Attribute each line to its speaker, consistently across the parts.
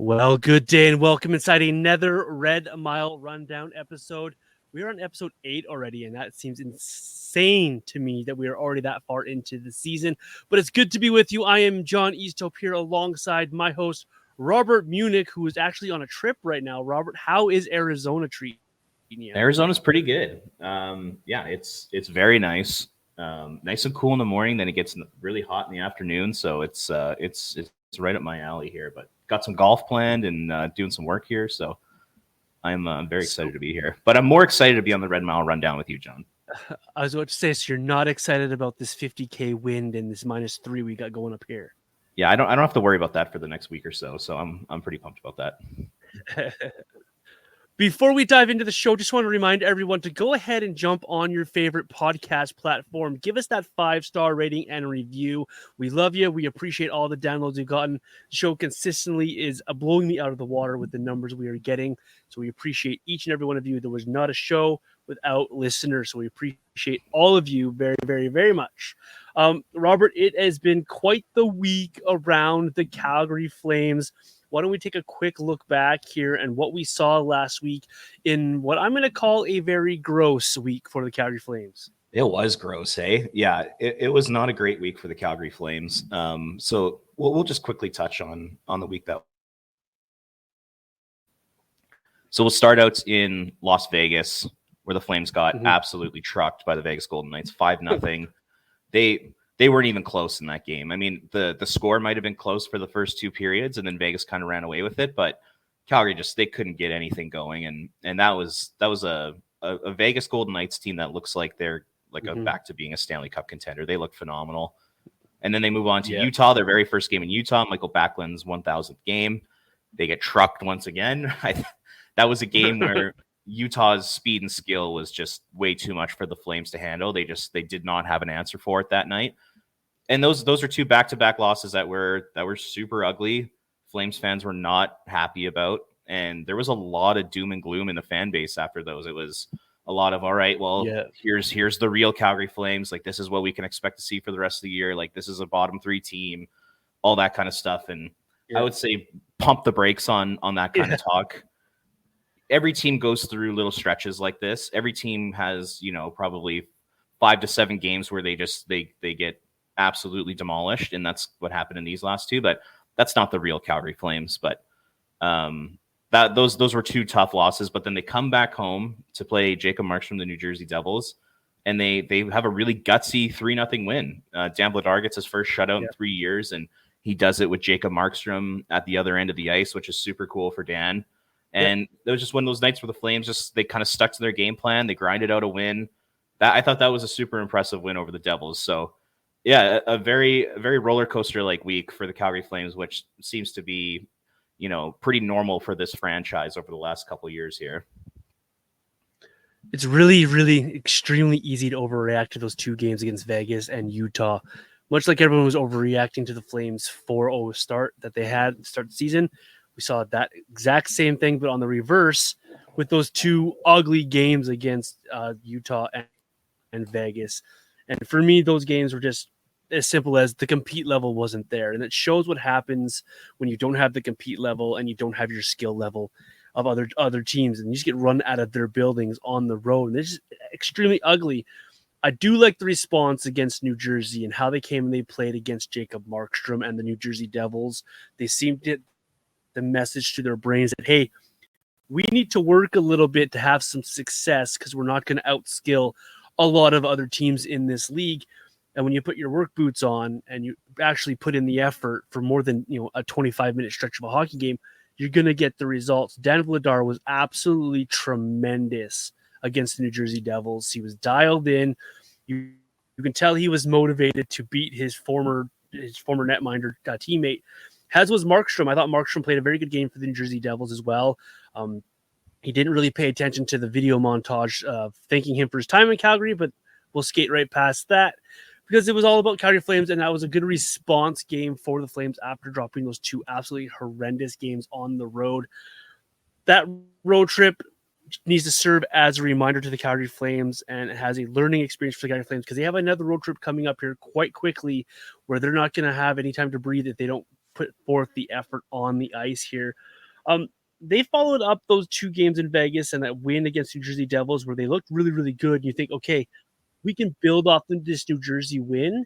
Speaker 1: Well, good day and welcome inside another Red Mile Rundown episode. We are on episode 8 already, and that seems insane to me that we are already that far into the season. But it's good to be with you. I am John Easthope here alongside my host, Robert Munich, who is actually on a trip right now. Robert, how is Arizona treating you?
Speaker 2: Arizona's pretty good. It's very nice. Nice and cool in the morning. Then it gets really hot in the afternoon. So it's right up my alley here. But got some golf planned and doing some work here. So I'm very excited to be here. But I'm more excited to be on the Red Mile Rundown with you, John.
Speaker 1: I was about to say, so you're not excited about this 50K wind and this -3 we got going up here.
Speaker 2: Yeah, I don't have to worry about that for the next week or so. So I'm pretty pumped about that.
Speaker 1: Before we dive into the show, just want to remind everyone to go ahead and jump on your favorite podcast platform. Give us that 5-star rating and review. We love you. We appreciate all the downloads we've gotten. The show consistently is blowing me out of the water with the numbers we are getting. So we appreciate each and every one of you. There was not a show without listeners. So we appreciate all of you very, very, very much. Robert, it has been quite the week around the Calgary Flames. Why don't we take a quick look back here and what we saw last week in what I'm going to call a very gross week for the Calgary Flames.
Speaker 2: It was gross, hey? Yeah, it was not a great week for the Calgary Flames. So we'll just quickly touch on the week that. So we'll start out in Las Vegas, where the Flames got absolutely trucked by the Vegas Golden Knights, 5-0. They weren't even close in that game. I mean, the score might have been close for the first two periods, and then Vegas kind of ran away with it. But Calgary they couldn't get anything going, and that was a Vegas Golden Knights team that looks like they're back to being a Stanley Cup contender. They look phenomenal. And then they move on to Utah, their very first game in Utah, Mikael Backlund's 1,000th game. They get trucked once again. That was a game where Utah's speed and skill was just way too much for the Flames to handle. They did not have an answer for it that night. And those are two back-to-back losses that were super ugly. Flames fans were not happy about, and there was a lot of doom and gloom in the fan base after those. It was a lot of, all right, well, here's the real Calgary Flames. Like, this is what we can expect to see for the rest of the year. Like, this is a bottom 3 team, all that kind of stuff. And I would say pump the brakes on that kind of talk. Every team goes through little stretches like this. Every team has, probably 5 to 7 games where they get absolutely demolished, and that's what happened in these last two. But that's not the real Calgary Flames. But those were 2 tough losses. But then they come back home to play Jacob Markstrom, the New Jersey Devils, and they have a really gutsy 3-0 win. Dan Vladar gets his first shutout in 3 years, and he does it with Jacob Markstrom at the other end of the ice, which is super cool for Dan. And it was just one of those nights where the Flames they kind of stuck to their game plan. They grinded out a win. I thought that was a super impressive win over the Devils. So, yeah, a very, very roller coaster like week for the Calgary Flames, which seems to be, pretty normal for this franchise over the last couple of years here.
Speaker 1: It's really, really extremely easy to overreact to those 2 games against Vegas and Utah. Much like everyone was overreacting to the Flames 4-0 start that they had to start the season. We saw that exact same thing, but on the reverse with those 2 ugly games against Utah and Vegas. And for me, those games were just as simple as the compete level wasn't there. And it shows what happens when you don't have the compete level and you don't have your skill level of other teams. And you just get run out of their buildings on the road. And it's just extremely ugly. I do like the response against New Jersey and how they came and they played against Jacob Markstrom and the New Jersey Devils. They seemed to the message to their brains that, hey, we need to work a little bit to have some success because we're not going to outskill a lot of other teams in this league. And when you put your work boots on and you actually put in the effort for more than a 25-minute stretch of a hockey game, you're going to get the results. Dan Vladar was absolutely tremendous against the New Jersey Devils. He was dialed in. You can tell he was motivated to beat his former netminder teammate, as was Markstrom. I thought Markstrom played a very good game for the New Jersey Devils as well. He didn't really pay attention to the video montage thanking him for his time in Calgary, but we'll skate right past that because it was all about Calgary Flames, and that was a good response game for the Flames after dropping those 2 absolutely horrendous games on the road. That road trip needs to serve as a reminder to the Calgary Flames, and it has a learning experience for the Calgary Flames because they have another road trip coming up here quite quickly where they're not going to have any time to breathe if they don't put forth the effort on the ice here. They followed up those 2 games in Vegas and that win against New Jersey Devils where they looked really, really good. And you think, okay, we can build off this New Jersey win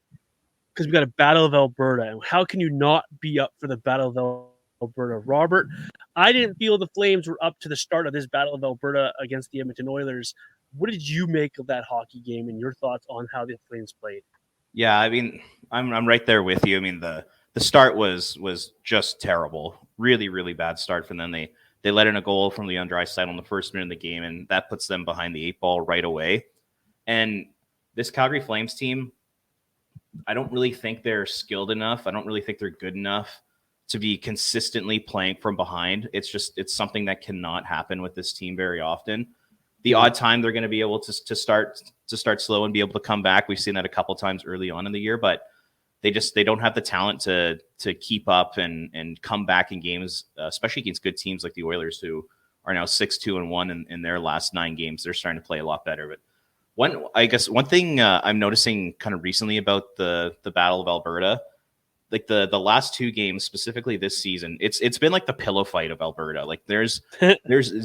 Speaker 1: because we got a Battle of Alberta. And how can you not be up for the Battle of Alberta? Robert, I didn't feel the Flames were up to the start of this Battle of Alberta against the Edmonton Oilers. What did you make of that hockey game and your thoughts on how the Flames played?
Speaker 2: Yeah, I mean, I'm right there with you. I mean, the start was just terrible. Really, really bad start from them. They let in a goal from Leon Draisaitl in the first minute of the game, and that puts them behind the 8 ball right away. And this Calgary Flames team, I don't really think they're skilled enough. I don't really think they're good enough to be consistently playing from behind. It's something that cannot happen with this team very often. The odd time they're going to be able to start slow and be able to come back. We've seen that a couple times early on in the year, but they don't have the talent to keep up and come back in games, especially against good teams like the Oilers, who are now 6-2-1 in their last 9 games. They're starting to play a lot better. But one thing I'm noticing kind of recently about the Battle of Alberta, like the last 2 games, specifically this season, it's been like the pillow fight of Alberta. Like there's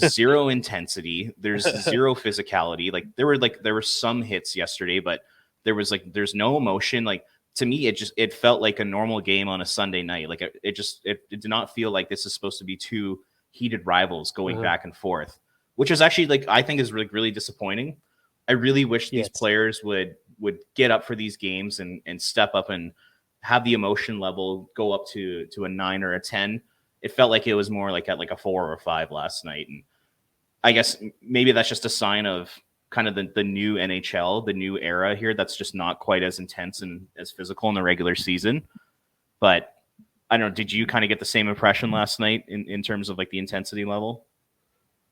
Speaker 2: zero intensity, there's zero physicality. Like there were some hits yesterday, but there's no emotion. Like to me, it felt like a normal game on a Sunday night. Like it did not feel like this is supposed to be 2 heated rivals going back and forth, which is actually, like, I think is really, really disappointing. I really wish these players would get up for these games and step up and have the emotion level go up to a 9 or a 10. It felt like it was more like at like a 4 or a 5 last night. And I guess maybe that's just a sign of kind of the new NHL, the new era here. That's just not quite as intense and as physical in the regular season. But I don't know, did you kind of get the same impression last night in terms of like the intensity level?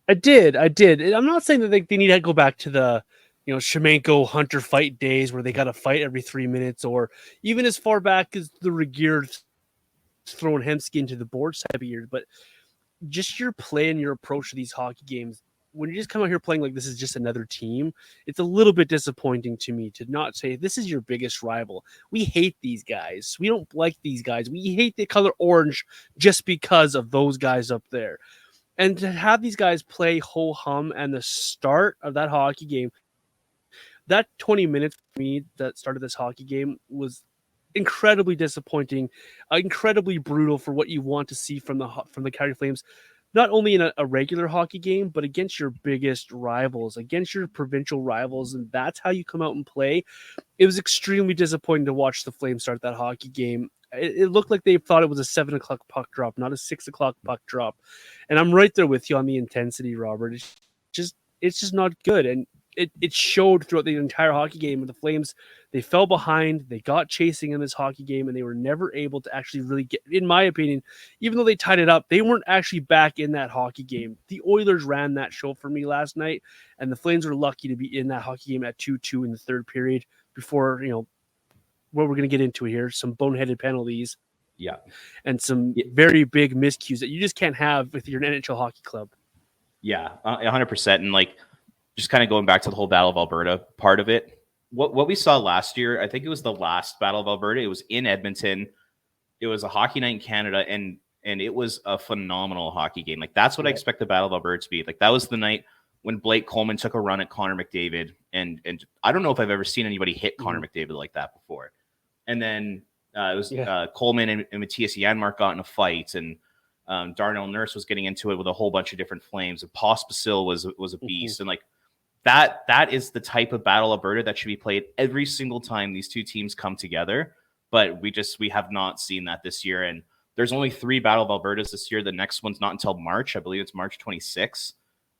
Speaker 1: I did. I'm not saying that they need to go back to the, Shemenko Hunter fight days where they got to fight every 3 minutes, or even as far back as the Regeer throwing Hemsky into the boards type of years. But just your play and your approach to these hockey games, when you just come out here playing like this is just another team, it's a little bit disappointing to me to not say this is your biggest rival. We hate these guys. We don't like these guys. We hate the color orange just because of those guys up there. And to have these guys play ho-hum and the start of that hockey game, that 20 minutes for me that started this hockey game was incredibly disappointing, incredibly brutal for what you want to see from the Calgary Flames, not only in a regular hockey game, but against your biggest rivals, against your provincial rivals, and that's how you come out and play. It was extremely disappointing to watch the Flames start that hockey game. It looked like they thought it was a 7 o'clock puck drop, not a 6 o'clock puck drop. And I'm right there with you on the intensity, Robert. It's just not good. And it showed throughout the entire hockey game with the Flames. They fell behind. They got chasing in this hockey game, and they were never able to actually really get, in my opinion, even though they tied it up, they weren't actually back in that hockey game. The Oilers ran that show for me last night, and the Flames were lucky to be in that hockey game at 2-2 in the third period before, what we're going to get into here, some boneheaded penalties.
Speaker 2: Yeah.
Speaker 1: And some very big miscues that you just can't have with your NHL hockey club.
Speaker 2: Yeah, 100%. And like, just kind of going back to the whole Battle of Alberta part of it, what we saw last year, I think it was the last Battle of Alberta. It was in Edmonton. It was a hockey night in Canada, and it was a phenomenal hockey game. Like, that's what I expect the Battle of Alberta to be. Like, that was the night when Blake Coleman took a run at Connor McDavid, and I don't know if I've ever seen anybody hit Connor McDavid like that before. And then it was Coleman and Matthias Janmark got in a fight, and Darnell Nurse was getting into it with a whole bunch of different Flames, and Pospisil was a beast. And like, that is the type of Battle Alberta that should be played every single time these two teams come together. But we have not seen that this year. And there's only 3 Battle of Albertas this year. The next one's not until March. I believe it's March 26th.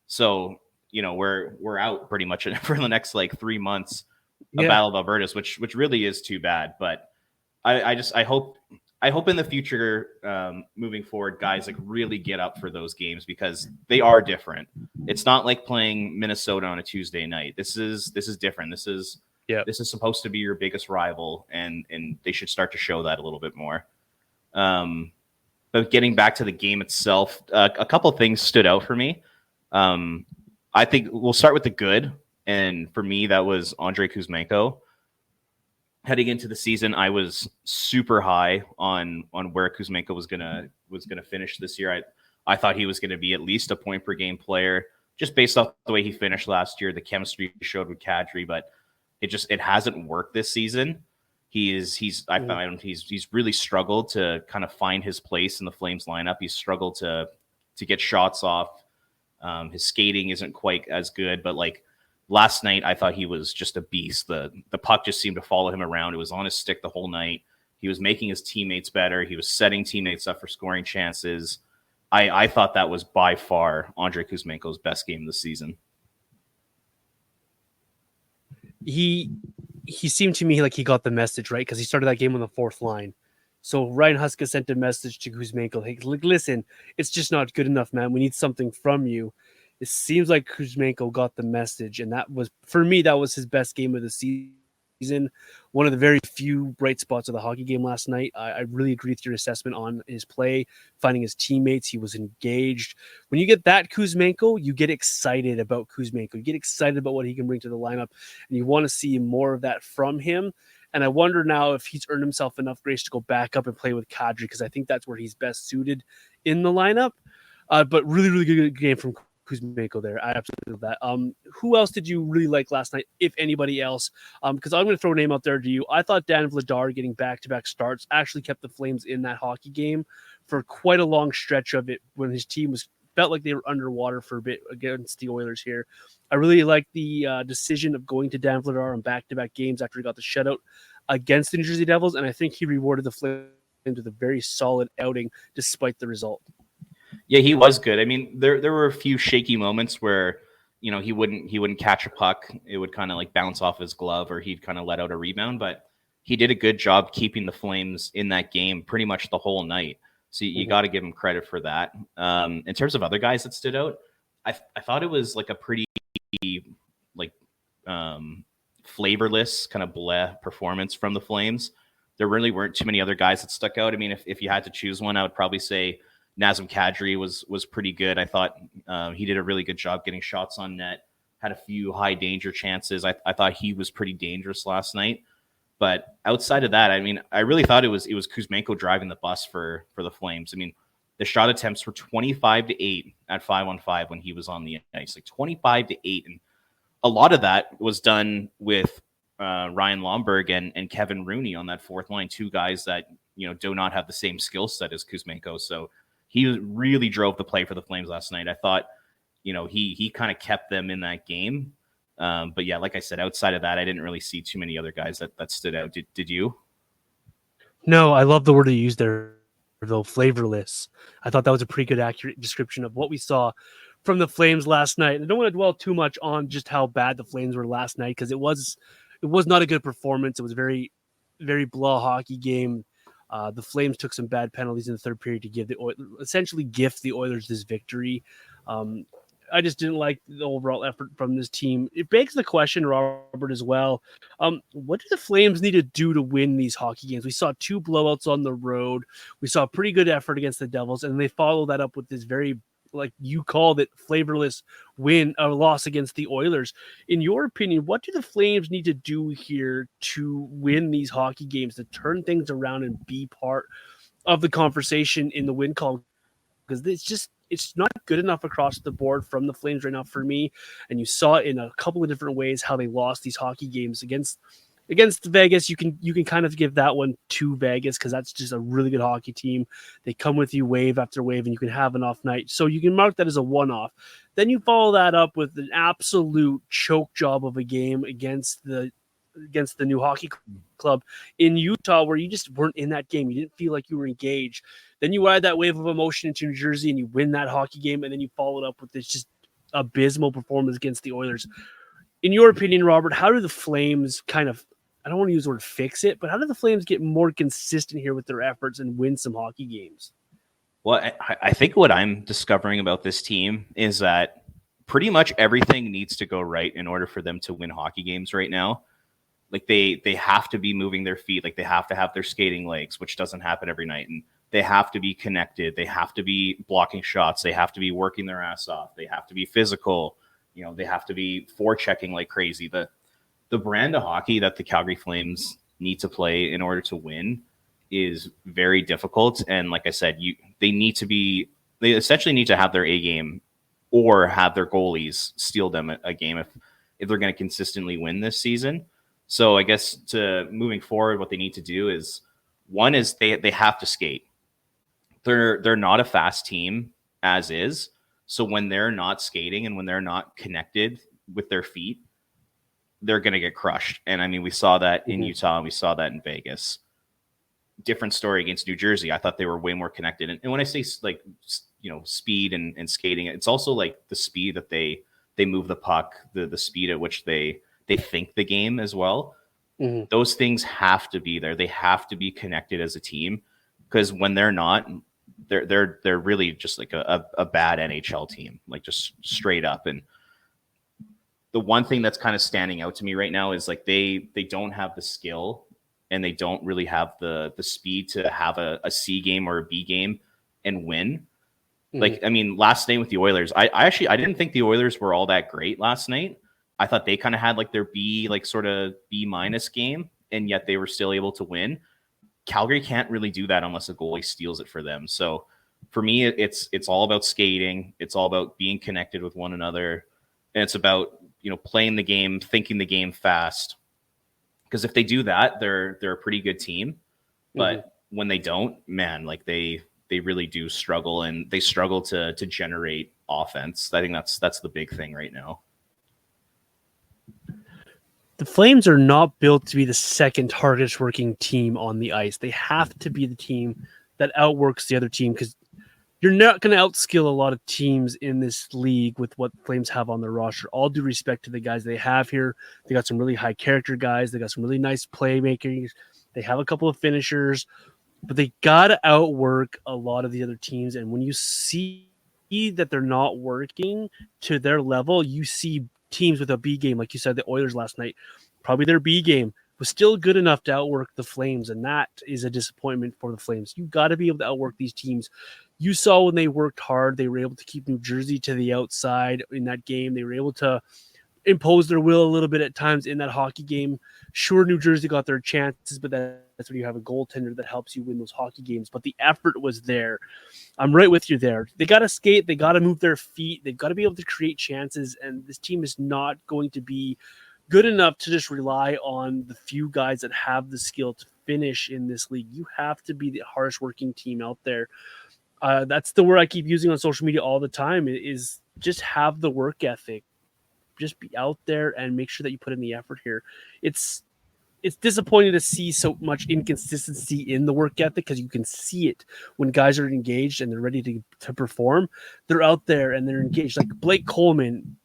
Speaker 2: So, we're out pretty much for the next like 3 months of Battle of Albertas, which really is too bad. But I hope in the future, moving forward, guys like really get up for those games, because they are different. It's not like playing Minnesota on a Tuesday night. This is different. This is supposed to be your biggest rival, and they should start to show that a little bit more. But getting back to the game itself, a couple of things stood out for me. I think we'll start with the good, and for me, that was Andrei Kuzmenko. heading into the season, I was super high on where Kuzmenko was gonna finish this year. I thought he was going to be at least a point per game player, just based off the way he finished last year, the chemistry he showed with Kadri, but it hasn't worked this season. I found he's really struggled to kind of find his place in the Flames lineup. He's struggled to get shots off. His skating isn't quite as good, but like last night, I thought he was just a beast. The puck just seemed to follow him around. It was on his stick the whole night. He was making his teammates better. He was setting teammates up for scoring chances. I thought that was by far Andrei Kuzmenko's best game of the season.
Speaker 1: He seemed to me like he got the message, right? Because he started that game on the fourth line. So Ryan Huska sent a message to Kuzmenko. Hey, listen, it's just not good enough, man. We need something from you. It seems like Kuzmenko got the message, and that was, for me, that was his best game of the season. One of the very few bright spots of the hockey game last night. I really agree with your assessment on his play, finding his teammates. He was engaged. When you get that Kuzmenko, you get excited about Kuzmenko. You get excited about what he can bring to the lineup, and you want to see more of that from him. And I wonder now if he's earned himself enough grace to go back up and play with Kadri, because I think that's where he's best suited in the lineup. But really, really good game from Kuzmenko there. I absolutely love that. Who else did you really like last night, if anybody else? Because I'm going to throw a name out there to you. I thought Dan Vladar getting back-to-back starts actually kept the Flames in that hockey game for quite a long stretch of it when his team felt like they were underwater for a bit against the Oilers here. I really like the decision of going to Dan Vladar on back-to-back games after he got the shutout against the New Jersey Devils, and I think he rewarded the Flames with a very solid outing despite the result.
Speaker 2: Yeah, he was good. I mean, there were a few shaky moments where, you know, he wouldn't catch a puck. It would kind of like bounce off his glove, or he'd kind of let out a rebound. But he did a good job keeping the Flames in that game pretty much the whole night. So you got to give him credit for that. In terms of other guys that stood out, I thought it was like a pretty like flavorless kind of bleh performance from the Flames. There really weren't too many other guys that stuck out. I mean, if you had to choose one, I would probably say Nazem Kadri was pretty good. I thought he did a really good job getting shots on net, had a few high danger chances. I thought he was pretty dangerous last night. But outside of that, I mean, I really thought it was Kuzmenko driving the bus for the Flames. I mean, the shot attempts were 25-8 at 5-on-5 when he was on the ice, like 25-8. And a lot of that was done with Ryan Lomberg and Kevin Rooney on that fourth line, two guys that, you know, do not have the same skill set as Kuzmenko. So he really drove the play for the Flames last night. I thought, you know, he kind of kept them in that game. But yeah, like I said, outside of that, I didn't really see too many other guys that stood out. Did you?
Speaker 1: No, I love the word you used there, though, flavorless. I thought that was a pretty good, accurate description of what we saw from the Flames last night. I don't want to dwell too much on just how bad the Flames were last night, because it was not a good performance. It was a very, very blah hockey game. The Flames took some bad penalties in the third period to essentially gift the Oilers this victory. I just didn't like the overall effort from this team. It begs the question, Robert, as well. What do the Flames need to do to win these hockey games? We saw 2 blowouts on the road. We saw a pretty good effort against the Devils, and they follow that up with this very, like you called it, flavorless loss against the Oilers. In your opinion, what do the Flames need to do here to win these hockey games, to turn things around and be part of the conversation in the win column? Because it's not good enough across the board from the Flames right now for me. And you saw it in a couple of different ways how they lost these hockey games against Vegas. You can kind of give that one to Vegas, because that's just a really good hockey team. They come with you wave after wave, and you can have an off night. So you can mark that as a one-off. Then you follow that up with an absolute choke job of a game against the new hockey club in Utah, where you just weren't in that game. You didn't feel like you were engaged. Then you ride that wave of emotion into New Jersey and you win that hockey game, and then you follow it up with this just abysmal performance against the Oilers. In your opinion, Robert, how do the Flames kind of, I don't want to use the word fix it, but how do the Flames get more consistent here with their efforts and win some hockey games?
Speaker 2: Well, I think what I'm discovering about this team is that pretty much everything needs to go right in order for them to win hockey games right now. Like they have to be moving their feet. Like they have to have their skating legs, which doesn't happen every night. And they have to be connected. They have to be blocking shots. They have to be working their ass off. They have to be physical. You know, they have to be forechecking like crazy. The brand of hockey that the Calgary Flames need to play in order to win is very difficult. And like I said, they essentially need to have their A game or have their goalies steal them a game if they're going to consistently win this season. So I guess to moving forward, what they need to do is one is they have to skate. They're not a fast team as is. So when they're not skating and when they're not connected with their feet, they're going to get crushed. And I mean, we saw that in Utah and we saw that in Vegas. Different story against New Jersey. I thought they were way more connected. And when I say like, speed and skating, it's also like the speed that they move the puck, the speed at which they think the game as well. Those things have to be there. They have to be connected as a team, because when they're not, they're really just like a bad NHL team, like just straight up. And the one thing that's kind of standing out to me right now is like they don't have the skill and they don't really have the speed to have a C game or a B game and win. Like, I mean, last night with the Oilers, I didn't think the Oilers were all that great last night. I thought they kind of had like their B, like sort of B- game, and yet they were still able to win. Calgary can't really do that unless a goalie steals it for them. So for me, it's all about skating. It's all about being connected with one another. And it's about, playing the game, thinking the game fast. Because if they do that, they're a pretty good team. But when they don't, man, like they really do struggle, and they struggle to generate offense. I think that's the big thing right now.
Speaker 1: The Flames are not built to be the second hardest working team on the ice. They have to be the team that outworks the other team, because you're not going to outskill a lot of teams in this league with what Flames have on their roster. All due respect to the guys they have here. They got some really high character guys. They got some really nice playmakers. They have a couple of finishers, but they got to outwork a lot of the other teams. And when you see that they're not working to their level, you see teams with a B game, like you said, the Oilers last night, probably their B game was still good enough to outwork the Flames, and that is a disappointment for the Flames. You got to be able to outwork these teams. You saw when they worked hard, they were able to keep New Jersey to the outside in that game. They were able to impose their will a little bit at times in that hockey game. Sure, New Jersey got their chances, but that's when you have a goaltender that helps you win those hockey games. But the effort was there. I'm right with you there. They got to skate. They got to move their feet. They've got to be able to create chances, and this team is not going to be good enough to just rely on the few guys that have the skill to finish in this league. You have to be the hardest working team out there. That's the word I keep using on social media all the time, is just have the work ethic. Just be out there and make sure that you put in the effort here. It's disappointing to see so much inconsistency in the work ethic, because you can see it when guys are engaged and they're ready to perform. They're out there and they're engaged. Like Blake Coleman,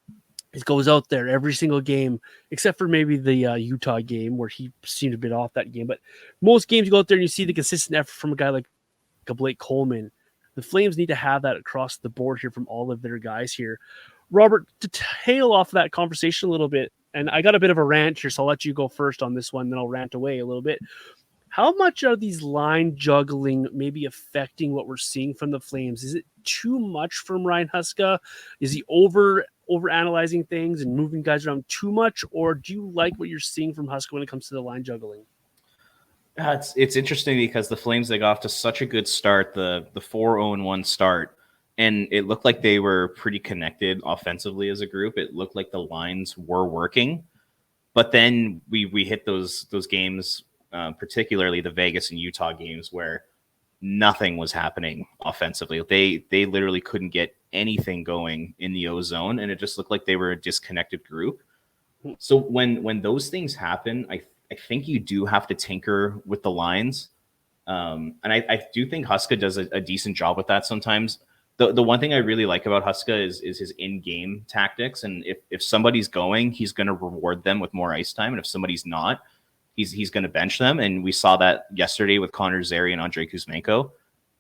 Speaker 1: he goes out there every single game, except for maybe the Utah game where he seemed a bit off that game. But most games you go out there and you see the consistent effort from a guy like a Blake Coleman. The Flames need to have that across the board here from all of their guys here. Robert, to tail off that conversation a little bit, and I got a bit of a rant here, so I'll let you go first on this one, then I'll rant away a little bit. How much are these line juggling maybe affecting what we're seeing from the Flames? Is it too much from Ryan Huska? Is he over analyzing things and moving guys around too much, or do you like what you're seeing from Huska when it comes to the line juggling?
Speaker 2: It's interesting because the Flames, they got off to such a good start, the 4-0-1 start, and it looked like they were pretty connected offensively as a group. It looked like the lines were working, but then we hit those games, particularly the Vegas and Utah games, where nothing was happening offensively. They literally couldn't get anything going in the O zone, and it just looked like they were a disconnected group. So when those things happen, I think you do have to tinker with the lines. And I do think Huska does a decent job with that sometimes. The one thing I really like about Huska is his in-game tactics. And if somebody's going, he's going to reward them with more ice time. And if somebody's not, he's going to bench them. And we saw that yesterday with Connor Zary and Andrei Kuzmenko.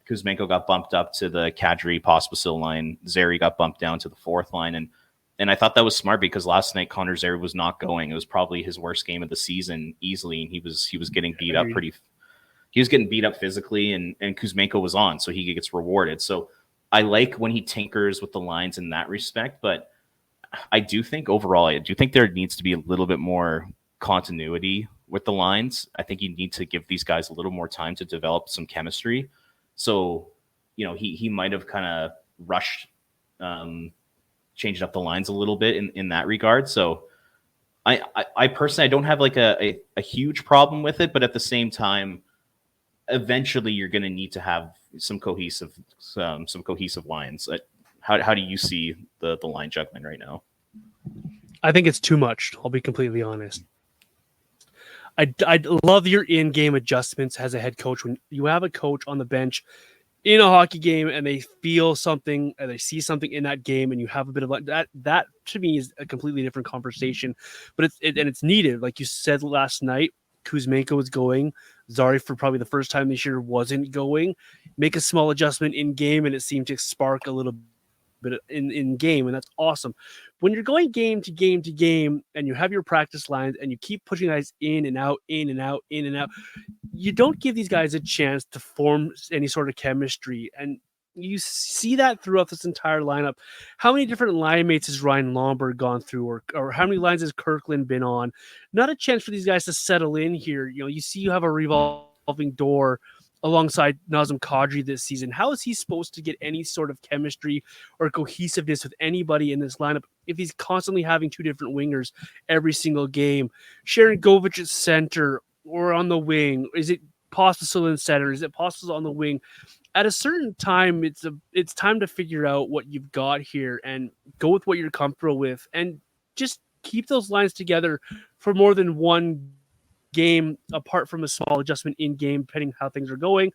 Speaker 2: Kuzmenko got bumped up to the Kadri-Pospisil line. Zary got bumped down to the fourth line. And I thought that was smart, because last night Connor Zary was not going. It was probably his worst game of the season easily, and he was getting beat up he was getting beat up physically, and Kuzmenko was on, so he gets rewarded. So I like when he tinkers with the lines in that respect, but I do think overall, there needs to be a little bit more continuity with the lines. I think you need to give these guys a little more time to develop some chemistry. So, he might have kind of rushed, changed up the lines a little bit in that regard. So I personally, I don't have like a huge problem with it, but at the same time, eventually you're going to need to have some cohesive lines. How do you see the line juggling right now?
Speaker 1: I think it's too much. I'll be completely honest. I love your in-game adjustments as a head coach. When you have a coach on the bench in a hockey game and they feel something and they see something in that game and you have a bit of that to me is a completely different conversation, but it's needed. Like you said last night, Kuzmenko was going. Zary, for probably the first time this year, wasn't going. Make a small adjustment in game and it seemed to spark a little bit in game, and that's awesome. When you're going game to game to game and you have your practice lines and you keep pushing guys in and out, in and out, in and out, you don't give these guys a chance to form any sort of chemistry. And you see that throughout this entire lineup. How many different line mates has Ryan Lomberg gone through, or how many lines has Kirkland been on? Not a chance for these guys to settle in here. You see you have a revolving door alongside Nazem Kadri this season. How is he supposed to get any sort of chemistry or cohesiveness with anybody in this lineup if he's constantly having two different wingers every single game? Sharon Govich at center or on the wing? Is it Pospisil in center? Is it Pospisil on the wing? At a certain time, it's time to figure out what you've got here and go with what you're comfortable with, and just keep those lines together for more than one game, apart from a small adjustment in game, depending how things are going,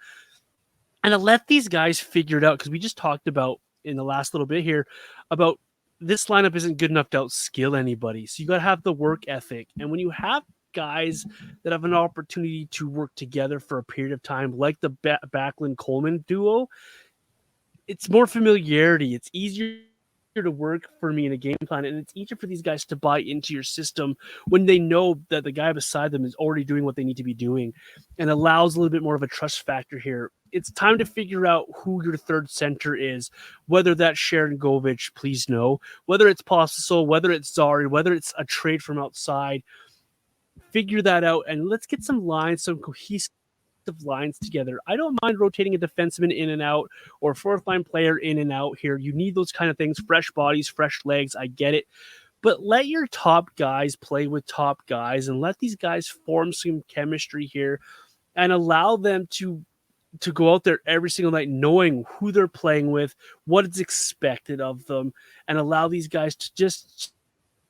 Speaker 1: and to let these guys figure it out. Because we just talked about in the last little bit here about this lineup isn't good enough to outskill anybody. So you got to have the work ethic, and when you have guys that have an opportunity to work together for a period of time, like the Backlund Coleman duo, it's more familiarity. It's easier to work for me in a game plan, and it's easier for these guys to buy into your system when they know that the guy beside them is already doing what they need to be doing, and allows a little bit more of a trust factor here. It's time to figure out who your third center is, whether that's Sharon Govich, please no, whether it's Pospisil, whether it's Zary, whether it's a trade from outside. Figure that out, and let's get some lines, some cohesive lines together. I don't mind rotating a defenseman in and out or fourth line player in and out here. You need those kind of things, fresh bodies, fresh legs. I get it. But let your top guys play with top guys and let these guys form some chemistry here and allow them to go out there every single night knowing who they're playing with, what is expected of them, and allow these guys to just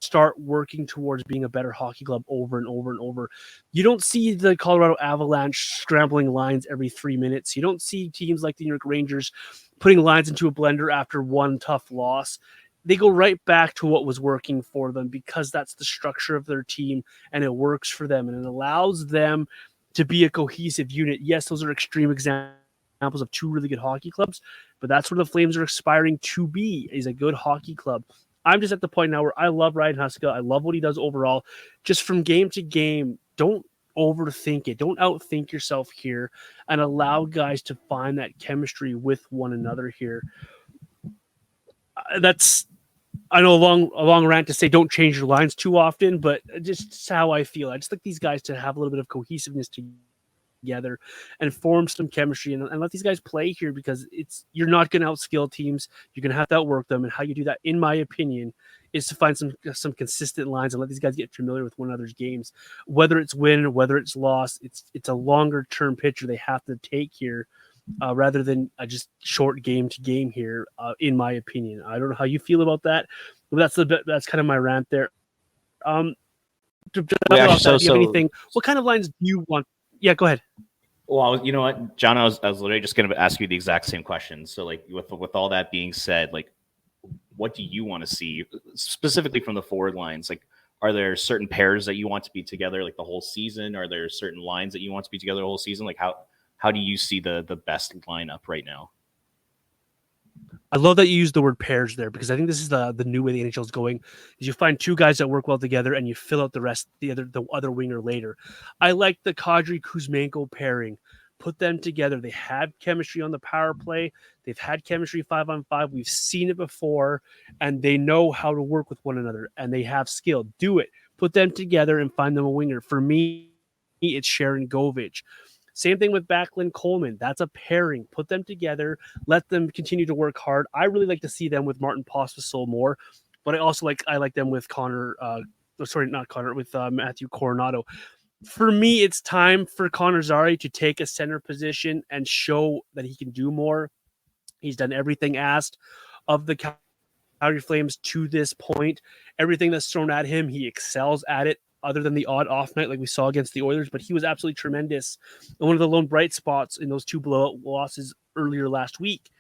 Speaker 1: start working towards being a better hockey club over and over and over. You don't see the Colorado Avalanche scrambling lines every 3 minutes. You don't see teams like the New York Rangers putting lines into a blender after one tough loss. They go right back to what was working for them because that's the structure of their team and it works for them and it allows them to be a cohesive unit. Yes, those are extreme examples of two really good hockey clubs, but that's where the Flames are aspiring to be, is a good hockey club. I'm just at the point now where I love Ryan Huska. I love what he does overall. Just from game to game, don't overthink it. Don't outthink yourself here and allow guys to find that chemistry with one another here. That's, I know, a long rant to say don't change your lines too often, but just how I feel. I just like these guys to have a little bit of cohesiveness together and form some chemistry and let these guys play here, because you're not going to outskill teams. You're going to have to outwork them, and how you do that, in my opinion, is to find some consistent lines and let these guys get familiar with one another's games. Whether it's win, whether it's loss, it's a longer term picture they have to take here, rather than just short game to game here, in my opinion. I don't know how you feel about that, but that's kind of my rant there. Anything? What kind of lines do you want? Yeah, go ahead.
Speaker 2: Well, you know what, John, I was literally just going to ask you the exact same question. So, like, with all that being said, like, what do you want to see specifically from the forward lines? Like, are there certain pairs that you want to be together like the whole season? Are there certain lines that you want to be together the whole season? Like, how do you see the best lineup right now?
Speaker 1: I love that you use the word pairs there, because I think this is the new way the NHL is going. Is you find two guys that work well together and you fill out the rest, the other winger later. I like the Kadri Kuzmenko pairing. Put them together. They had chemistry on the power play. They've had chemistry 5-on-5. We've seen it before, and they know how to work with one another, and they have skill. Do it. Put them together and find them a winger. For me, it's Sharon Govich. Same thing with Backlund Coleman. That's a pairing. Put them together. Let them continue to work hard. I really like to see them with Martin Pospisil more, but I like them with Matthew Coronado. For me, it's time for Connor Zary to take a center position and show that he can do more. He's done everything asked of the Calgary Flames to this point. Everything that's thrown at him, he excels at it, other than the odd off night like we saw against the Oilers, but he was absolutely tremendous. And one of the lone bright spots in those two blowout losses earlier last week.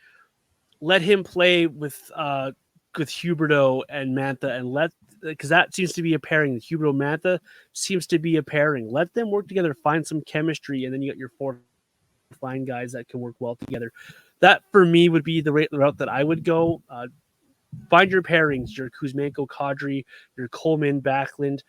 Speaker 1: Let him play with Huberdeau and Mantha, and because that seems to be a pairing. Huberdeau Mantha seems to be a pairing. Let them work together, find some chemistry, and then you got your four fine guys that can work well together. That for me would be the route that I would go. Find your pairings, your Kuzmenko, Kadri, your Coleman, Backlund,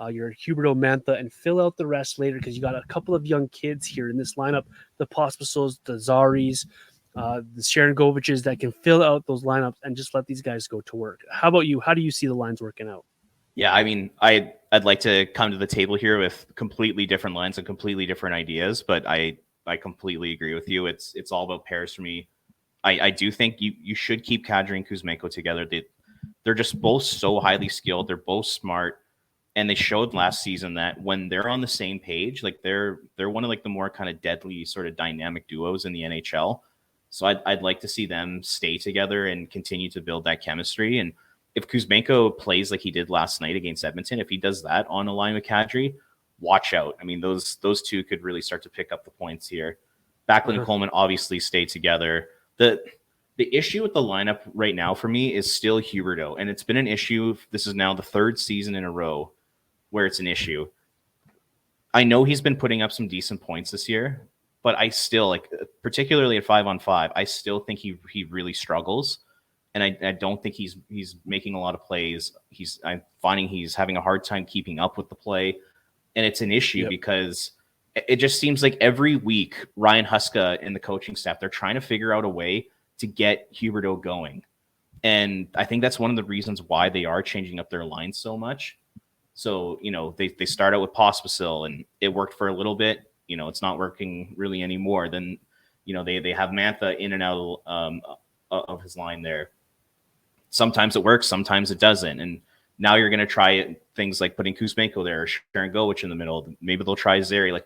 Speaker 1: your Huberdeau, Mantha, and fill out the rest later, because you got a couple of young kids here in this lineup, the Pospasils, the Zarys, the Sharon Goviches that can fill out those lineups and just let these guys go to work. How about you? How do you see the lines working out?
Speaker 2: Yeah, I mean, I'd like to come to the table here with completely different lines and completely different ideas, but I completely agree with you. It's all about pairs for me. I do think you should keep Kadri and Kuzmenko together. They're just both so highly skilled. They're both smart, and they showed last season that when they're on the same page, like they're one of like the more kind of deadly sort of dynamic duos in the NHL. So I'd like to see them stay together and continue to build that chemistry. And if Kuzmenko plays like he did last night against Edmonton, if he does that on a line with Kadri, watch out. I mean, those two could really start to pick up the points here. Backlund and Coleman obviously stay together. The issue with the lineup right now for me is still Huberdeau, and it's been an issue. This is now the third season in a row where it's an issue. I know he's been putting up some decent points this year, but I still, particularly at 5-on-5, I still think he really struggles, and I don't think he's making a lot of plays. I'm finding he's having a hard time keeping up with the play, and it's an issue because it just seems like every week Ryan Huska and the coaching staff, they're trying to figure out a way to get Huberdeau going. And I think that's one of the reasons why they are changing up their line so much. So, they start out with Pospisil, and it worked for a little bit. It's not working really anymore. Then, they have Mantha in and out of his line there. Sometimes it works, sometimes it doesn't. And now you're going to try things like putting Kuzmenko there, or Sharon Govich in the middle. Maybe they'll try Zary.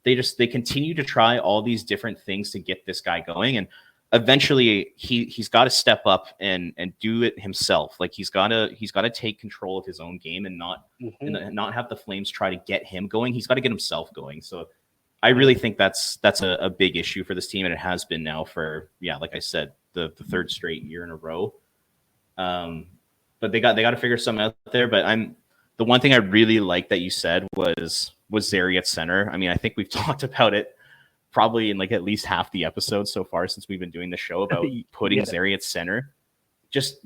Speaker 2: They continue to try all these different things to get this guy going. And eventually he's got to step up and do it himself. He's got to take control of his own game and not have the Flames try to get him going. He's got to get himself going. So I really think that's a big issue for this team, and it has been now for, like I said, the third straight year in a row. But they got to figure something out there. But the one thing I really like that you said was Zary at center. I mean, I think we've talked about it probably in at least half the episodes so far since we've been doing the show about putting Zary at center. Just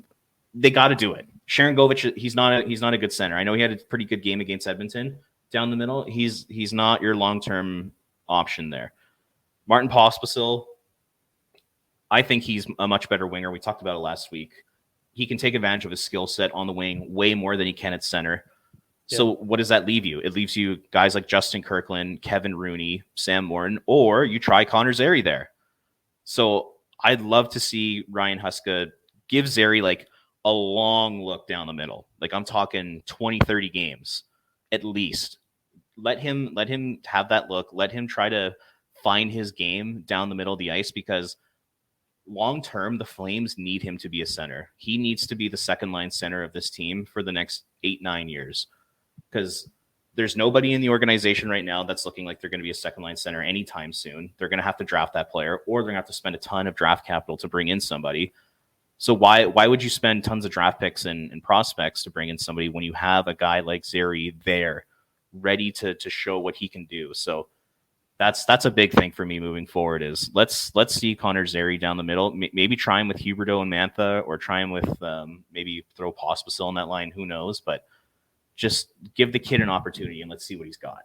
Speaker 2: they got to do it. Sharon Govich, he's not a good center. I know he had a pretty good game against Edmonton down the middle. He's not your long-term option there. Martin Pospisil, I think he's a much better winger. We talked about it last week. He can take advantage of his skill set on the wing way more than he can at center. So what does that leave you? It leaves you guys like Justin Kirkland, Kevin Rooney, Sam Morton, or you try Connor Zary there. So I'd love to see Ryan Huska give Zary a long look down the middle. I'm talking 20, 30 games at least. Let him have that look. Let him try to find his game down the middle of the ice, because long term, the Flames need him to be a center. He needs to be the second line center of this team for the next 8-9 years. Because there's nobody in the organization right now that's looking like they're going to be a second line center anytime soon. They're going to have to draft that player, or they're going to have to spend a ton of draft capital to bring in somebody. So why would you spend tons of draft picks and prospects to bring in somebody when you have a guy like Zary there ready to show what he can do? So that's a big thing for me moving forward is let's see Connor Zary down the middle. Maybe try him with Huberdeau and Mantha, or try him with maybe throw Pospisil on that line. Who knows? But just give the kid an opportunity and let's see what he's got.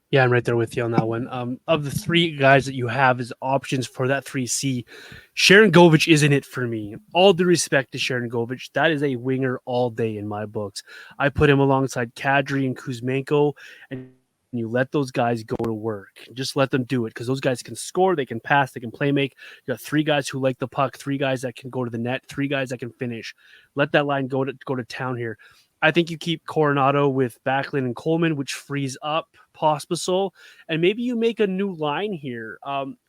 Speaker 1: Yeah, I'm right there with you on that one. Of the three guys that you have as options for that 3C, Sharon Govich isn't it for me. All due respect to Sharon Govich, that is a winger all day in my books. I put him alongside Kadri and Kuzmenko, and you let those guys go to work. Just let them do it because those guys can score, they can pass, they can play make. You got 3 guys who like the puck, 3 guys that can go to the net, 3 guys that can finish. Let that line go to town here. I think you keep Coronado with Backlund and Coleman, which frees up Pospisil, and maybe you make a new line here.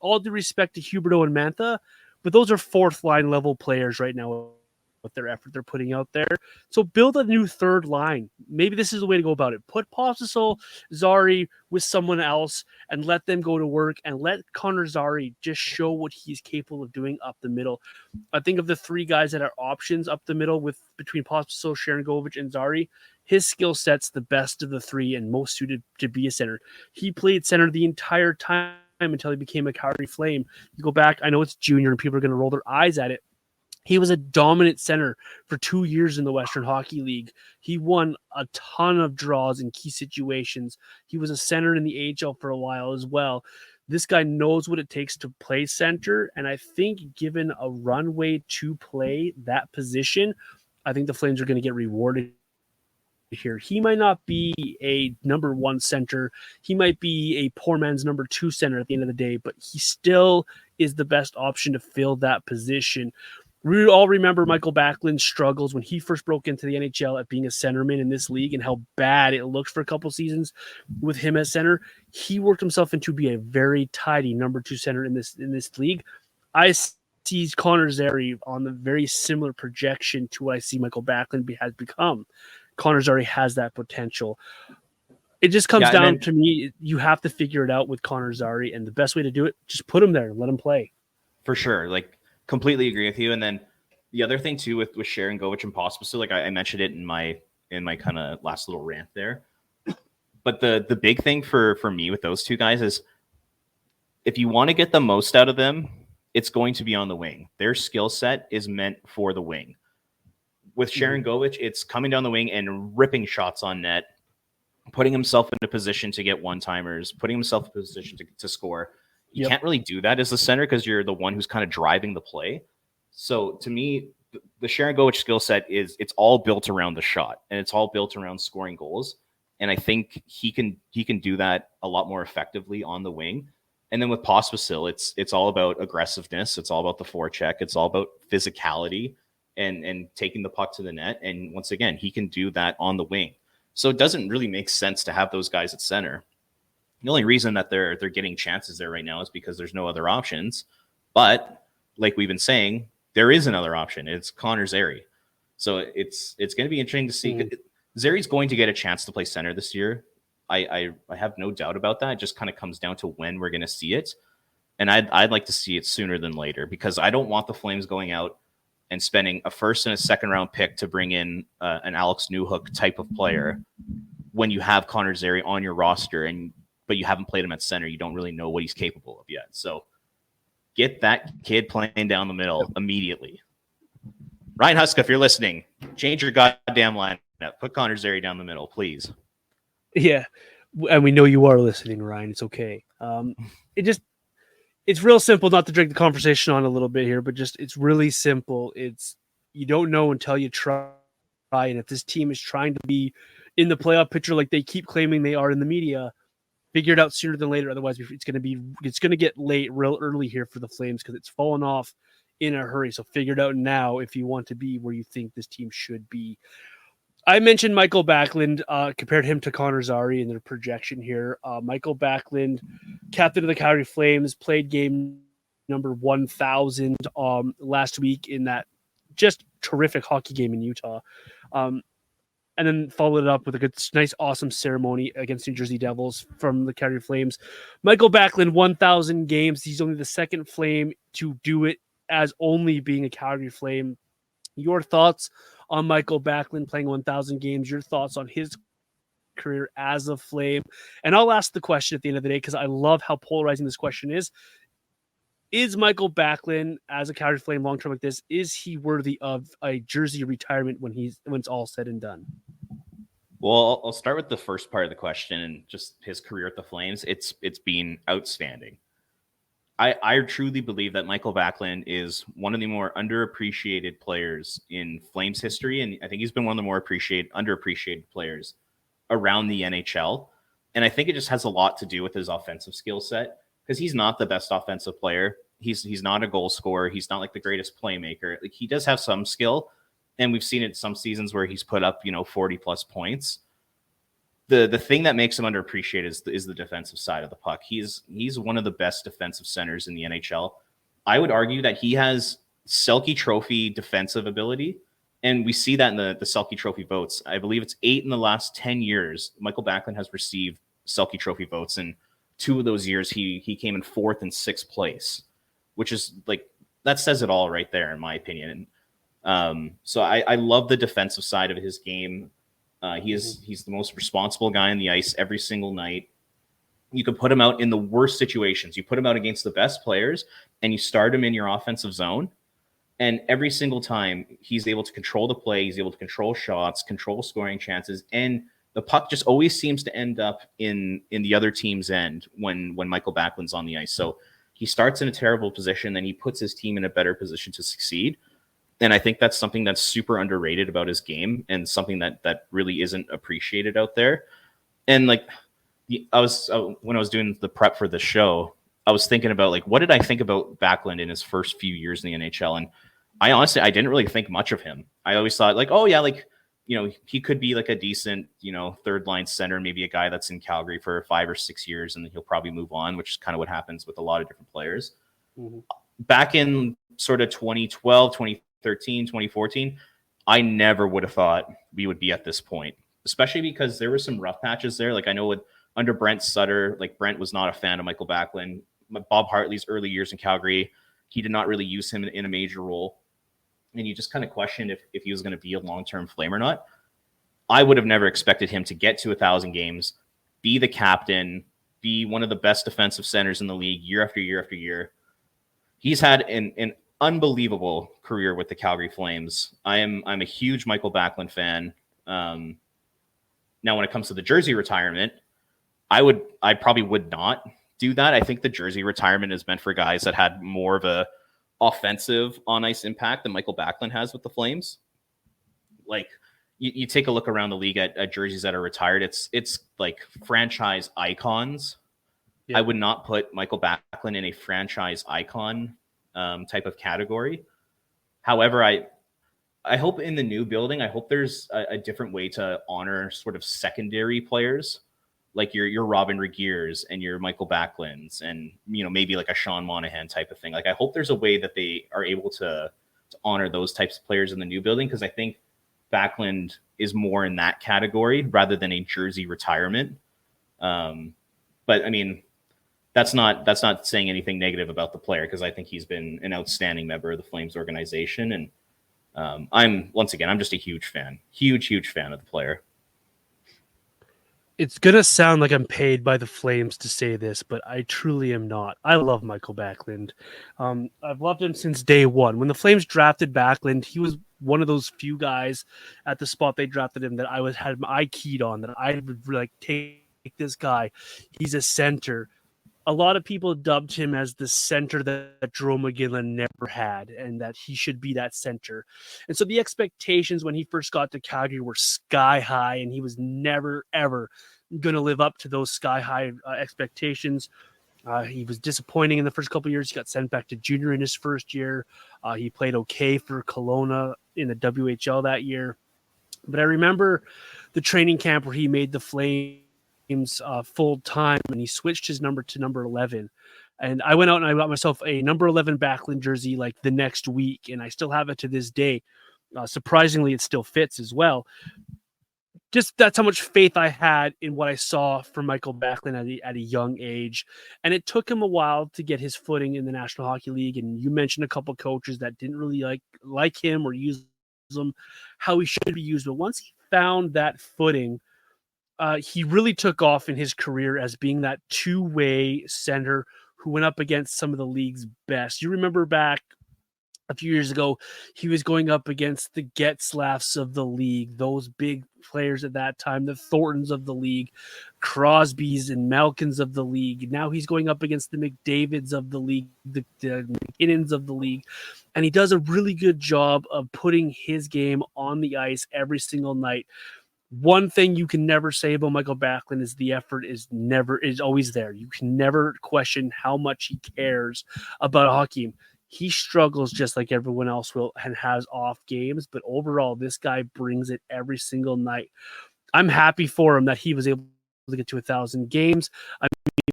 Speaker 1: All due respect to Huberto and Mantha, but those are 4th line level players right now with their effort they're putting out there. So build a new 3rd line. Maybe this is the way to go about it. Put Pospisil, Zary with someone else and let them go to work and let Connor Zary just show what he's capable of doing up the middle. I think of the 3 guys that are options up the middle with between Pospisil, Sharangovich, and Zary. His skill set's the best of the 3 and most suited to be a center. He played center the entire time until he became a Calgary Flame. You go back, I know it's junior and people are going to roll their eyes at it. He was a dominant center for 2 years in the Western Hockey League. He won a ton of draws in key situations. He was a center in the AHL for a while as well. This guy knows what it takes to play center, and I think given a runway to play that position, I think the Flames are going to get rewarded here. He might not be a number 1 center. He might be a poor man's number 2 center at the end of the day, but he still is the best option to fill that position. We all remember Mikael Backlund's struggles when he first broke into the NHL at being a centerman in this league and how bad it looked for a couple seasons with him as center. He worked himself into be a very tidy number 2 center in this league. I see Connor Zary on the very similar projection to what I see Mikael Backlund has become. Connor Zary has that potential. It just comes down to me. You have to figure it out with Connor Zary, and the best way to do it, just put him there and let him play.
Speaker 2: For sure. Completely agree with you. And then the other thing too with Sharangovich and Pospisil, I mentioned it in my kind of last little rant there. But the big thing for me with those 2 guys is if you want to get the most out of them, it's going to be on the wing. Their skill set is meant for the wing. With Sharangovich, it's coming down the wing and ripping shots on net, putting himself in a position to get one-timers, putting himself in a position to score. You can't really do that as the center because you're the one who's kind of driving the play. So to me, the Sharangovich skill set it's all built around the shot and it's all built around scoring goals. And I think he can do that a lot more effectively on the wing. And then with Pospisil, it's all about aggressiveness. It's all about the forecheck. It's all about physicality and taking the puck to the net. And once again, he can do that on the wing. So it doesn't really make sense to have those guys at center. The only reason that they're getting chances there right now is because there's no other options. But like we've been saying, there is another option. It's Connor Zary. So it's going to be interesting to see. Zary's going to get a chance to play center this year. I have no doubt about that. It just kind of comes down to when we're going to see it. And I'd like to see it sooner than later because I don't want the Flames going out and spending a 1st and a 2nd round pick to bring in an Alex Newhook type of player when you have Connor Zary on your roster but you haven't played him at center. You don't really know what he's capable of yet. So get that kid playing down the middle immediately. Ryan Huska, if you're listening, change your goddamn lineup. Put Connor Zary down the middle, please.
Speaker 1: Yeah. And we know you are listening, Ryan. It's okay. It's real simple, not to drag the conversation on a little bit here, but it's really simple. You don't know until you try. And if this team is trying to be in the playoff picture like they keep claiming they are in the media, figure it out sooner than later. Otherwise, it's going to get late real early here for the Flames because it's fallen off in a hurry. So figure it out now if you want to be where you think this team should be. I mentioned Mikael Backlund, compared him to Connor Zary in their projection here. Mikael Backlund, captain of the Calgary Flames, played game number 1,000 last week in that just terrific hockey game in Utah. And then followed it up with a nice, awesome ceremony against New Jersey Devils from the Calgary Flames. Mikael Backlund, 1,000 games. He's only the 2nd Flame to do it as only being a Calgary Flame. Your thoughts on Mikael Backlund playing 1,000 games? Your thoughts on his career as a Flame? And I'll ask the question at the end of the day because I love how polarizing this question is. Is Mikael Backlund, as a Calgary Flame long-term like this, is he worthy of a jersey retirement when it's all said and done?
Speaker 2: Well, I'll start with the first part of the question and just his career at the Flames. It's been outstanding. I truly believe that Mikael Backlund is one of the more underappreciated players in Flames history, and I think he's been one of the more underappreciated players around the NHL. And I think it just has a lot to do with his offensive skill set, because he's not the best offensive player. He's not a goal scorer. He's not like the greatest playmaker. Like, he does have some skill, and we've seen it some seasons where he's put up 40 plus points. The thing that makes him underappreciated is the defensive side of the puck. He's one of the best defensive centers in the NHL. I would argue that he has Selke Trophy defensive ability, and we see that in the Selke Trophy votes. I believe it's 8 in the last 10 years. Mikael Backlund has received Selke Trophy votes, and 2 of those years he came in 4th and 6th place, which is like, that says it all right there, in my opinion. So I love the defensive side of his game. He's the most responsible guy on the ice every single night. You can put him out in the worst situations. You put him out against the best players, and you start him in your offensive zone. And every single time, he's able to control the play. He's able to control shots, control scoring chances, and the puck just always seems to end up in the other team's end when Mikael Backlund's on the ice. So he starts in a terrible position, then he puts his team in a better position to succeed. And I think that's something that's super underrated about his game, and something that really isn't appreciated out there. And like, when I was doing the prep for the show, I was thinking about, like, what did I think about Backlund in his first few years in the NHL? And I didn't really think much of him. I always thought, like, oh yeah, like, he could be like a decent, third line center, maybe a guy that's in Calgary for 5 or 6 years, and then he'll probably move on, which is kind of what happens with a lot of different players. Mm-hmm. Back in sort of 2012, 2013, 2014, I never would have thought we would be at this point, especially because there were some rough patches there. Like, I know under Brent Sutter, like, Brent was not a fan of Mikael Backlund. Bob Hartley's early years in Calgary, he did not really use him in a major role. And you just kind of questioned if he was going to be a long-term Flame or not. I would have never expected him to get to 1,000 games, be the captain, be one of the best defensive centers in the league year after year after year. He's had an unbelievable career with the Calgary Flames. I'm a huge Mikael Backlund fan. Now, when it comes to the jersey retirement, I probably would not do that. I think the jersey retirement is meant for guys that had more of a offensive on ice impact than Mikael Backlund has with the Flames. Like, you take a look around the league at jerseys that are retired. It's like franchise icons. Yeah. I would not put Mikael Backlund in a franchise icon type of category. However, I hope in the new building, I hope there's a different way to honor sort of secondary players, like your Robin Regeers and your Mikael Backlunds, and maybe like a Sean Monahan type of thing. Like, I hope there's a way that they are able to honor those types of players in the new building, because I think Backlund is more in that category rather than a jersey retirement. But I mean, that's not saying anything negative about the player, because I think he's been an outstanding member of the Flames organization, and I'm just a huge fan of the player.
Speaker 1: It's going to sound like I'm paid by the Flames to say this, but I truly am not. I love Mikael Backlund. I've loved him since day one. When the Flames drafted Backlund, he was one of those few guys at the spot they drafted him that had my eye keyed on, that I would like, take this guy. He's a center. A lot of people dubbed him as the center that Jerome McGinley never had, and that he should be that center. And so the expectations when he first got to Calgary were sky high, and he was never, ever going to live up to those sky high expectations. He was disappointing in the first couple of years. He got sent back to junior in his first year. He played okay for Kelowna in the WHL that year. But I remember the training camp where he made the Flames full time, and he switched his number to number 11. And I went out and I got myself a number 11 Backlund jersey like the next week, and I still have it to this day. Surprisingly, it still fits as well. Just that's how much faith I had in what I saw from Mikael Backlund at a young age. And it took him a while to get his footing in the National Hockey League. And you mentioned a couple coaches that didn't really like him or use him how he should be used. But once he found that footing, he really took off in his career as being that two-way center who went up against some of the league's best. You remember back a few years ago, he was going up against the Getzlaffs of the league, those big players at that time, the Thorntons of the league, Crosbys and Malkins of the league. Now he's going up against the McDavids of the league, the McKinnons of the league. And he does a really good job of putting his game on the ice every single night. One thing you can never say about Mikael Backlund is the effort is always there. You can never question how much he cares about a hockey game. He struggles just like everyone else will and has off games, but overall, this guy brings it every single night. I'm happy for him that he was able to get to 1,000 games. I'm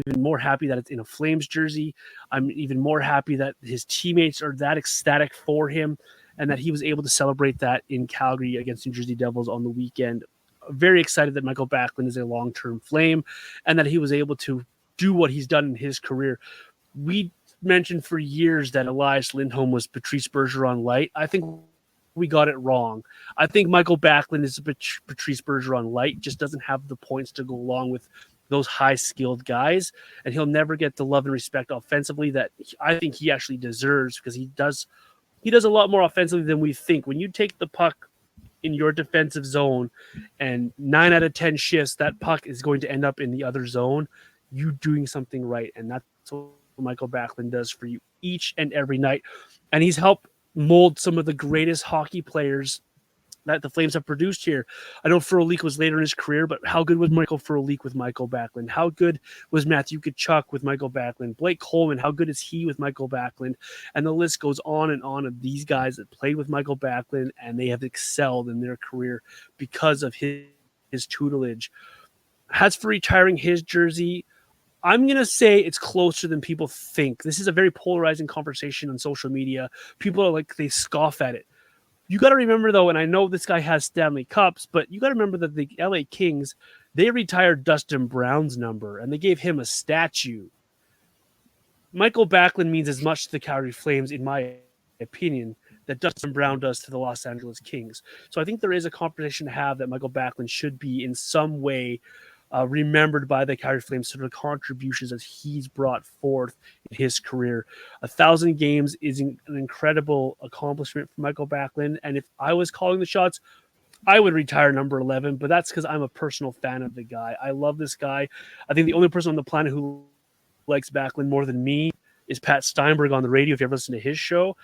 Speaker 1: even more happy that it's in a Flames jersey. I'm even more happy that his teammates are that ecstatic for him and that he was able to celebrate that in Calgary against New Jersey Devils on the weekend. Very excited that Mikael Backlund is a long-term Flame and that he was able to do what he's done in his career. We mentioned for years that Elias Lindholm was Patrice Bergeron light. I think we got it wrong. I think Mikael Backlund is a Patrice Bergeron light, just doesn't have the points to go along with those high-skilled guys, and he'll never get the love and respect offensively that I think he actually deserves because he does a lot more offensively than we think. When you take the puck in your defensive zone and 9 out of 10 shifts, that puck is going to end up in the other zone, you doing something right, and that's what Mikael Backlund does for you each and every night, and he's helped mold some of the greatest hockey players that the Flames have produced here. I know Frolik was later in his career, but how good was Michael Frolik with Mikael Backlund? How good was Matthew Tkachuk with Mikael Backlund? Blake Coleman, how good is he with Mikael Backlund? And the list goes on and on of these guys that played with Mikael Backlund, and they have excelled in their career because of his tutelage. As for retiring his jersey, I'm going to say it's closer than people think. This is a very polarizing conversation on social media. People are like, they scoff at it. You got to remember, though, and I know this guy has Stanley Cups, but you got to remember that the LA Kings, they retired Dustin Brown's number, and they gave him a statue. Mikael Backlund means as much to the Calgary Flames, in my opinion, that Dustin Brown does to the Los Angeles Kings. So I think there is a conversation to have that Mikael Backlund should be in some way remembered by the Calgary Flames for the contributions that he's brought forth in his career. 1,000 games is an incredible accomplishment for Mikael Backlund. And if I was calling the shots, I would retire number 11, but that's because I'm a personal fan of the guy. I love this guy. I think the only person on the planet who likes Backlund more than me is Pat Steinberg on the radio. If you ever listen to his show,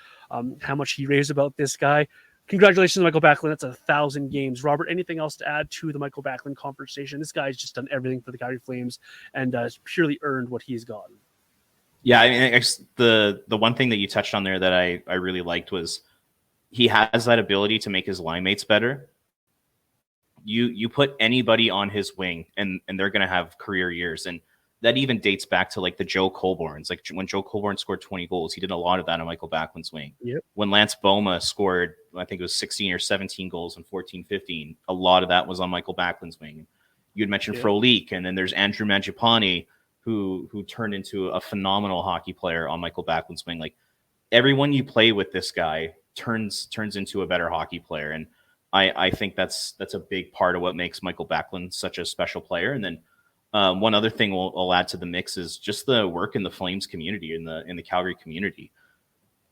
Speaker 1: how much he raves about this guy. Congratulations, Mikael Backlund. That's 1,000 games. Robert, anything else to add to the Mikael Backlund conversation? This guy's just done everything for the Calgary Flames and purely earned what he's gotten.
Speaker 2: Yeah, I mean, the one thing that you touched on there that I really liked was he has that ability to make his line mates better. You put anybody on his wing, and they're going to have career years. And that even dates back to like the Joe Colborns. Like when Joe Colborn scored 20 goals, he did a lot of that on Mikael Backlund's wing.
Speaker 1: Yep.
Speaker 2: When Lance Boma scored, I think it was 16 or 17 goals in 14-15, a lot of that was on Mikael Backlund's wing. You had mentioned Frolik, and then there's Andrew Mangiapane, who turned into a phenomenal hockey player on Mikael Backlund's wing. Like everyone you play with this guy turns into a better hockey player. And I think that's a big part of what makes Mikael Backlund such a special player. And then one other thing I'll add to the mix is just the work in the Flames community, in the Calgary community.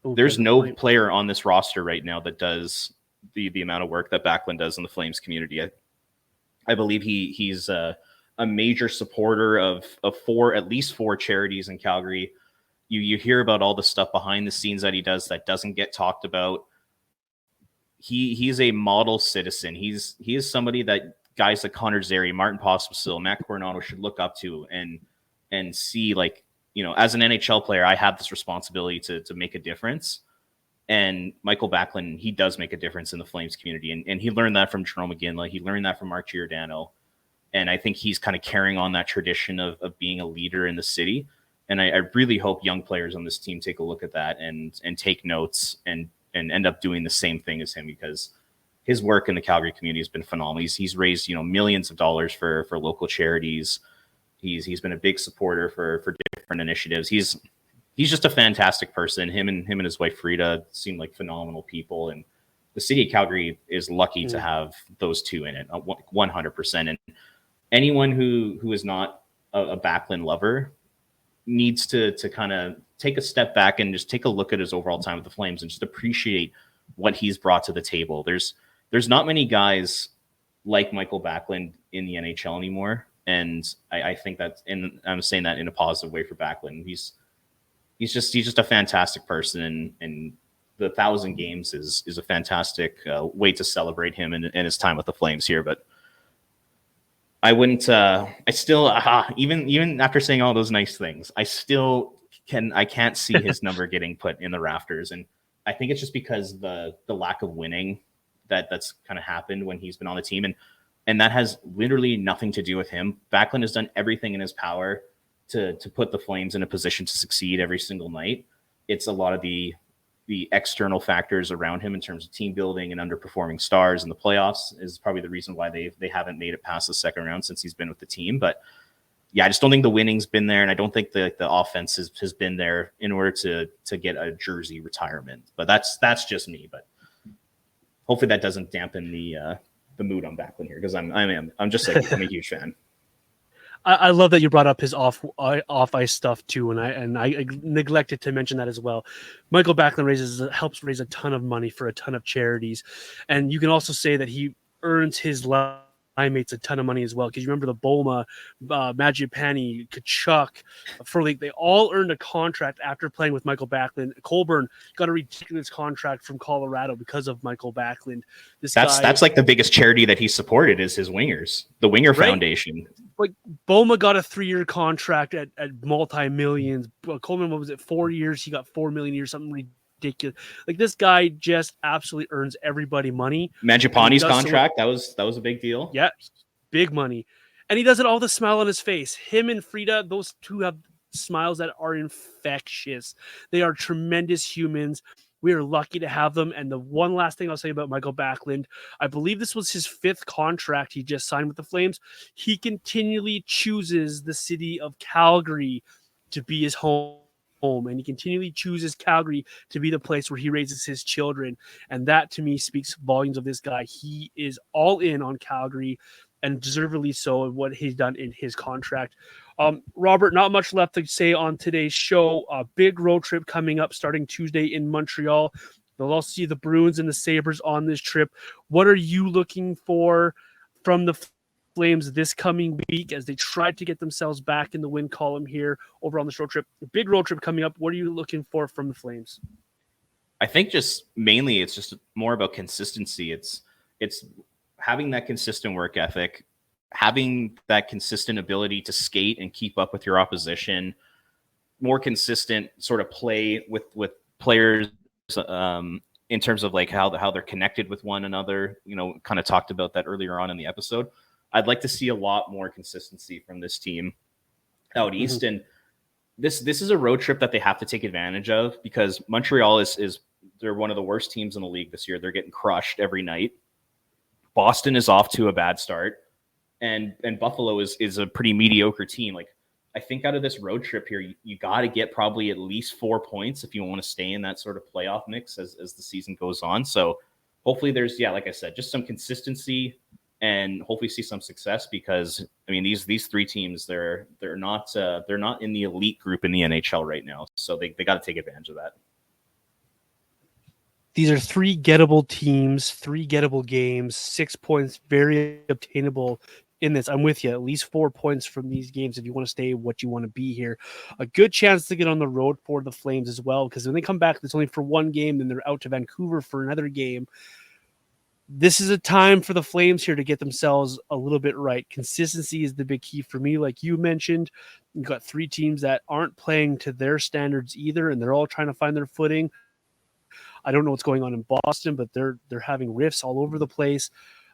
Speaker 2: There's no player on this roster right now that does the amount of work that Backlund does in the Flames community. I believe he's a major supporter of at least four charities in Calgary. You hear about all the stuff behind the scenes that he does that doesn't get talked about. He's a model citizen. He is somebody that guys like Connor Zary, Martin Pospisil, Matt Coronado should look up to and see, like, you know, as an NHL player, I have this responsibility to make a difference. And Mikael Backlund, he does make a difference in the Flames community. And he learned that from Jerome McGinley. He learned that from Mark Giordano. And I think he's kind of carrying on that tradition of being a leader in the city. And I really hope young players on this team take a look at that and take notes and end up doing the same thing as him, because his work in the Calgary community has been phenomenal. He's raised, you know, millions of dollars for local charities. He's been a big supporter for different initiatives. He's just a fantastic person. Him and his wife Frida seem like phenomenal people, and the city of Calgary is lucky to have those two in it, 100%. And anyone who is not a Backlund lover needs to kind of take a step back and just take a look at his overall time with the Flames and just appreciate what he's brought to the table. There's not many guys like Mikael Backlund in the NHL anymore. And I think and I'm saying that in a positive way for Backlund. He's just a fantastic person, and the 1,000 games is a fantastic way to celebrate him and his time with the Flames here. But I wouldn't. I still, even after saying all those nice things, I can't see his number getting put in the rafters, and I think it's just because the lack of winning that's kind of happened when he's been on the team, and that has literally nothing to do with him. Backlund has done everything in his power to put the Flames in a position to succeed every single night. It's a lot of the external factors around him in terms of team building and underperforming stars in the playoffs is probably the reason why they haven't made it past the second round since he's been with the team. But yeah, I just don't think the winning's been there, and I don't think the offense has been there in order to get a jersey retirement. But that's just me. But hopefully that doesn't dampen the mood on Backlund here, because I'm just like, I'm a huge fan.
Speaker 1: I love that you brought up his off ice stuff too, and I neglected to mention that as well. Mikael Backlund helps raise a ton of money for a ton of charities, and you can also say that he earns his line mates a ton of money as well, because you remember the Boma, Mangiapane, Kachuk, Furley, they all earned a contract after playing with Mikael Backlund. Colburn got a ridiculous contract from Colorado because of Mikael Backlund.
Speaker 2: That's like the biggest charity that he supported is his wingers, the Winger Foundation.
Speaker 1: Like Boma got a 3-year contract at multi-millions. Coleman, what was it, 4 years? He got 4 million a year, something ridiculous. Like, this guy just absolutely earns everybody money.
Speaker 2: Mangiapane's contract, that was a big deal.
Speaker 1: Yeah, big money. And he does it all with a smile on his face. Him and Frida, those two have smiles that are infectious. They are tremendous humans. We are lucky to have them. And the one last thing I'll say about Mikael Backlund, I believe this was his 5th contract he just signed with the Flames. He continually chooses the city of Calgary to be his home, and he continually chooses Calgary to be the place where he raises his children. And that, to me, speaks volumes of this guy. He is all in on Calgary, and deservedly so, in what he's done in his contract. Robert, not much left to say on today's show. A big road trip coming up starting Tuesday in Montreal. They'll also see the Bruins and the Sabres on this trip. What are you looking for from the Flames this coming week as they try to get themselves back in the win column here over on this road trip? A big road trip coming up. What are you looking for from the Flames?
Speaker 2: I think just mainly it's just more about consistency. It's having that consistent work ethic, having that consistent ability to skate and keep up with your opposition, more consistent sort of play with players in terms of like how they're connected with one another. You know, kind of talked about that earlier on in the episode. I'd like to see a lot more consistency from this team out east. Mm-hmm. And this is a road trip that they have to take advantage of, because Montreal is they're one of the worst teams in the league this year. They're getting crushed every night. Boston is off to a bad start, and Buffalo is a pretty mediocre team. Like, I think out of this road trip here, you got to get probably at least 4 points if you want to stay in that sort of playoff mix as the season goes on. So hopefully there's, like I said, just some consistency and hopefully see some success, because I mean, these 3 teams, they're not in the elite group in the NHL right now. So they got to take advantage of that.
Speaker 1: These are 3 gettable teams, 3 gettable games, 6 points, very obtainable in this. I'm with you. At least 4 points from these games if you want to stay what you want to be here. A good chance to get on the road for the Flames as well, because when they come back, it's only for 1 game, then they're out to Vancouver for another game. This is a time for the Flames here to get themselves a little bit right. Consistency is the big key for me. Like you mentioned, you've got 3 teams that aren't playing to their standards either, and they're all trying to find their footing. I don't know what's going on in Boston, but they're having rifts all over the place.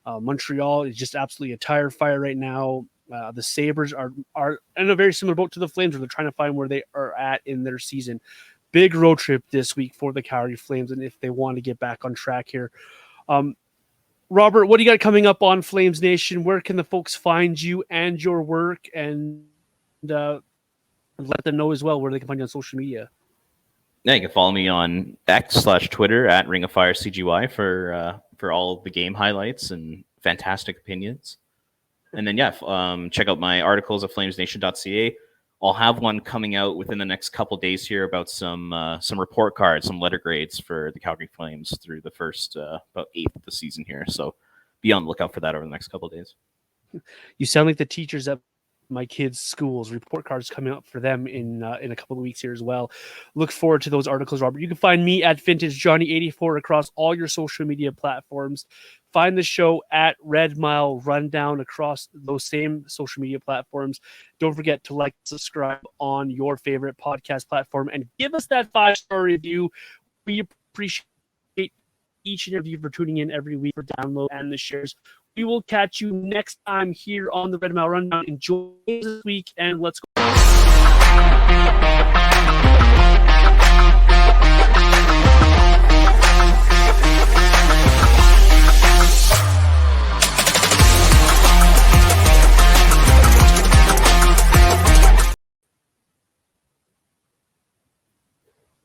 Speaker 1: Montreal is just absolutely a tire fire right now. The Sabres are in a very similar boat to the Flames, where they're trying to find where they are at in their season. Big road trip this week for the Calgary Flames, and if they want to get back on track here. Robert, what do you got coming up on Flames Nation? Where can the folks find you and your work, and let them know as well where they can find you on social media?
Speaker 2: Yeah, you can follow me on X/Twitter at Ring of Fire CGY for all of the game highlights and fantastic opinions. And then check out my articles at flamesnation.ca. I'll have one coming out within the next couple days here about some report cards, some letter grades for the Calgary Flames through the first about 8th of the season here. So be on the lookout for that over the next couple of days.
Speaker 1: You sound like the teachers at my kids' schools. Report cards coming up for them in a couple of weeks here as well. Look forward to those articles, Robert. You can find me at VintageJohnny84 across all your social media platforms. Find the show at Red Mile Rundown across those same social media platforms. Don't forget to like, subscribe on your favorite podcast platform, and give us that 5-star review. We appreciate each and every you for tuning in every week for download and the shares. We will catch you next time here on the Red Mile Rundown. Enjoy this week, and let's go.